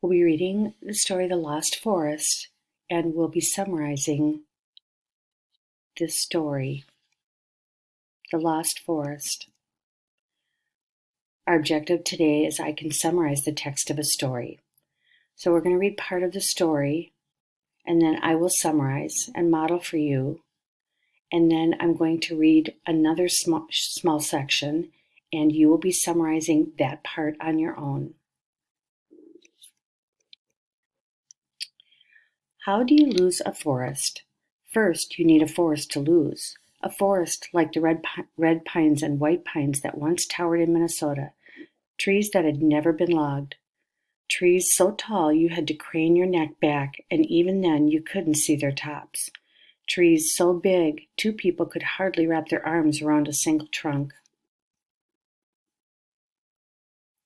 We'll be reading the story The Lost Forest, and we'll be summarizing this story, The Lost Forest. Our objective today is I can summarize the text of a story. So we're going to read part of the story, and then I will summarize and model for you. And then I'm going to read another small section, and you will be summarizing that part on your own. How do you lose a forest? First, you need a forest to lose. A forest like the red pines and white pines that once towered in Minnesota. Trees that had never been logged. Trees so tall you had to crane your neck back, and even then you couldn't see their tops. Trees so big, two people could hardly wrap their arms around a single trunk.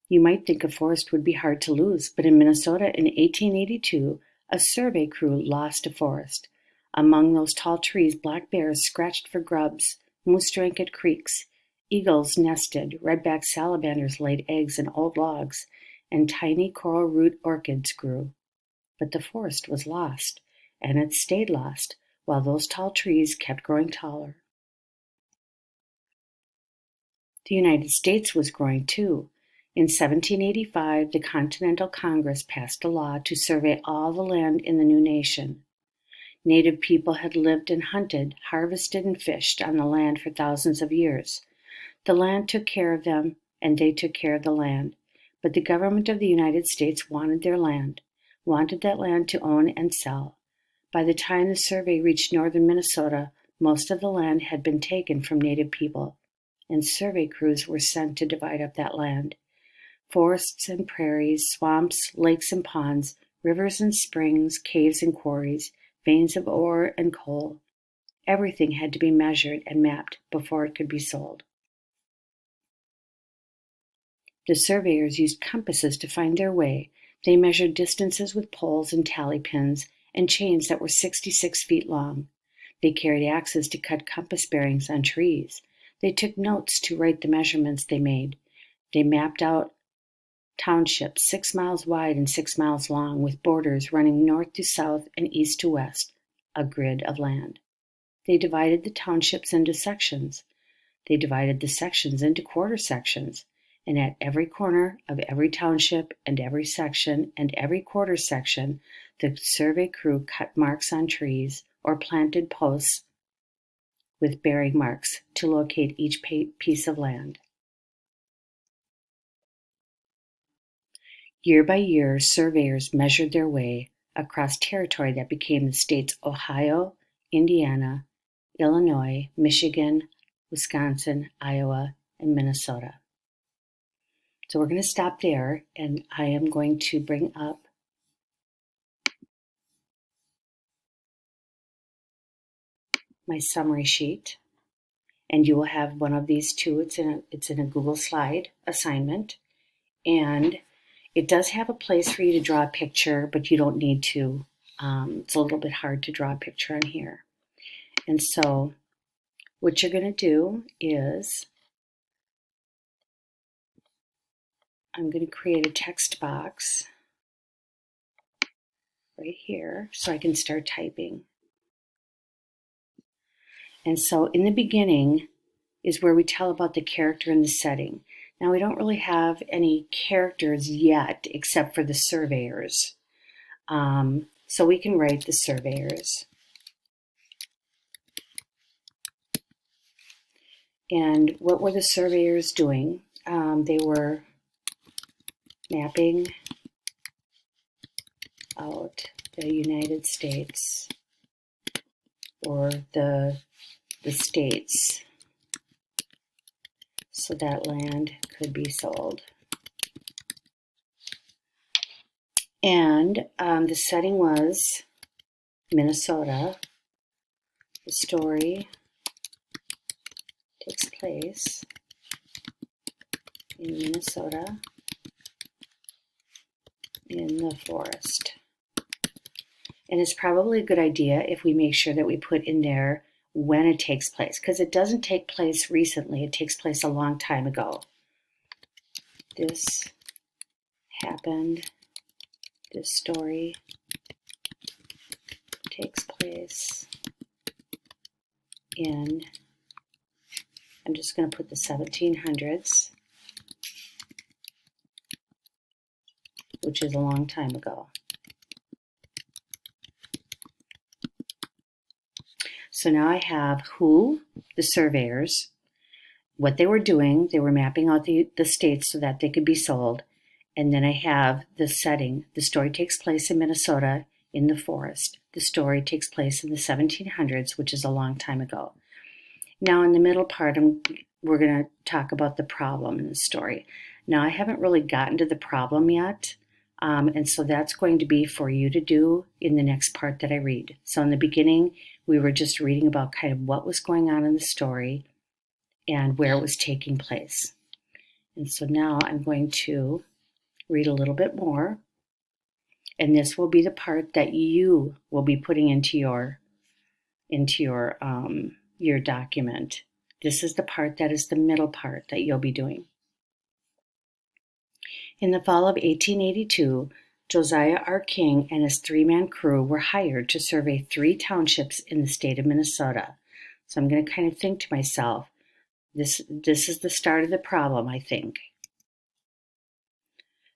You might think a forest would be hard to lose, but in Minnesota in 1882, a survey crew lost a forest. Among those tall trees, black bears scratched for grubs, moose drank at creeks, eagles nested, redback salamanders laid eggs in old logs, and tiny coral root orchids grew. But the forest was lost, and it stayed lost, while those tall trees kept growing taller. The United States was growing too. In 1785, the Continental Congress passed a law to survey all the land in the new nation. Native people had lived and hunted, harvested and fished on the land for thousands of years. The land took care of them, and they took care of the land. But the government of the United States wanted their land, wanted that land to own and sell. By the time the survey reached northern Minnesota, most of the land had been taken from Native people, and survey crews were sent to divide up that land. Forests and prairies, swamps, lakes and ponds, rivers and springs, caves and quarries, veins of ore and coal. Everything had to be measured and mapped before it could be sold. The surveyors used compasses to find their way. They measured distances with poles and tally pins and chains that were 66 feet long. They carried axes to cut compass bearings on trees. They took notes to write the measurements they made. They mapped out townships 6 miles wide and 6 miles long, with borders running north to south and east to west, a grid of land. They divided the townships into sections. They divided the sections into quarter sections, and at every corner of every township and every section and every quarter section, the survey crew cut marks on trees or planted posts with bearing marks to locate each piece of land. Year by year, surveyors measured their way across territory that became the states Ohio, Indiana, Illinois, Michigan, Wisconsin, Iowa, and Minnesota. So we're going to stop there, and I am going to bring up my summary sheet, and you will have one of these two. It's in a Google Slide assignment, and it does have a place for you to draw a picture, but you don't need to. It's a little bit hard to draw a picture on here. And so what you're going to do is I'm going to create a text box right here so I can start typing. And so in the beginning is where we tell about the character and the setting. Now, we don't really have any characters yet except for the surveyors. So we can write the surveyors. And what were the surveyors doing? They were mapping out the United States, or the states, so that land could be sold. And the setting was Minnesota. The story takes place in Minnesota, in the forest. And it's probably a good idea if we make sure that we put in there when it takes place, because it doesn't take place recently. It takes place a long time ago. This happened This story takes place in, I'm just going to put the 1700s, which is a long time ago. So now I have who, the surveyors, what they were doing. They were mapping out the states so that they could be sold. And then I have the setting. The story takes place in Minnesota in the forest. The story takes place in the 1700s, which is a long time ago. Now in the middle part, we're going to talk about the problem in the story. Now I haven't really gotten to the problem yet. And so that's going to be for you to do in the next part that I read. So in the beginning, we were just reading about kind of what was going on in the story and where it was taking place. And so now I'm going to read a little bit more. And this will be the part that you will be putting into your document. This is the part that is the middle part that you'll be doing. In the fall of 1882, Josiah R. King and his three-man crew were hired to survey 3 townships in the state of Minnesota. So I'm going to kind of think to myself, this is the start of the problem, I think.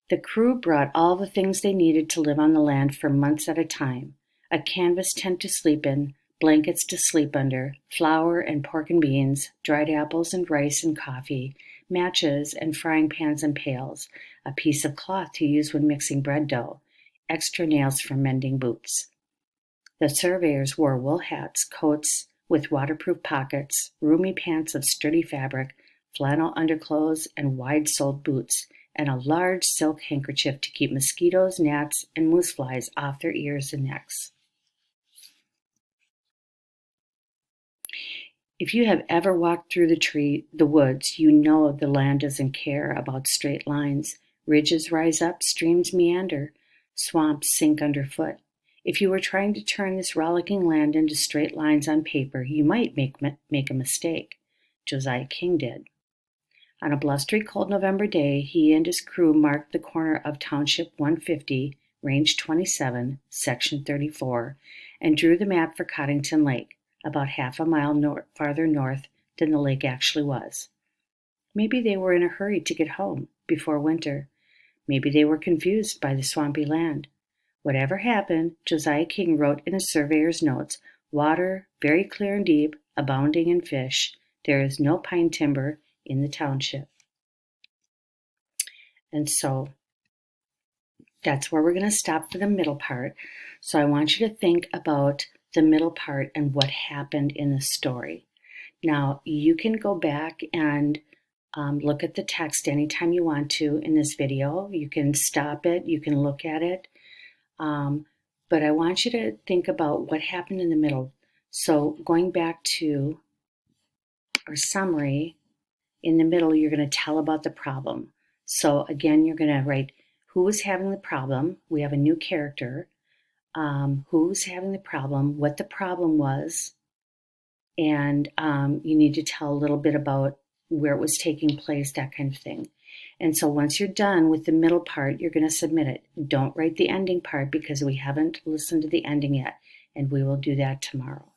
The crew brought all the things they needed to live on the land for months at a time: a canvas tent to sleep in, blankets to sleep under, flour and pork and beans, dried apples and rice and coffee, matches and frying pans and pails, a piece of cloth to use when mixing bread dough, extra nails for mending boots. The surveyors wore wool hats, coats with waterproof pockets, roomy pants of sturdy fabric, flannel underclothes, and wide-soled boots, and a large silk handkerchief to keep mosquitoes, gnats, and moose flies off their ears and necks. If you have ever walked through the woods, you know the land doesn't care about straight lines. Ridges rise up, streams meander, swamps sink underfoot. If you were trying to turn this rollicking land into straight lines on paper, you might make a mistake. Josiah King did. On a blustery, cold November day, he and his crew marked the corner of Township 150, Range 27, Section 34, and drew the map for Coddington Lake, about half a mile farther north than the lake actually was. Maybe they were in a hurry to get home before winter. Maybe they were confused by the swampy land. Whatever happened, Josiah King wrote in his surveyor's notes, "Water, very clear and deep, abounding in fish. There is no pine timber in the township." And so that's where we're going to stop for the middle part. So I want you to think about the middle part and what happened in the story. Now, you can go back and look at the text anytime you want to in this video. You can stop it, you can look at it. But I want you to think about what happened in the middle. So going back to our summary, in the middle, you're going to tell about the problem. So again, you're going to write who was having the problem. We have a new character. Who was having the problem, what the problem was, and you need to tell a little bit about where it was taking place, that kind of thing. And so once you're done with the middle part, you're going to submit it. Don't write the ending part because we haven't listened to the ending yet, and we will do that tomorrow.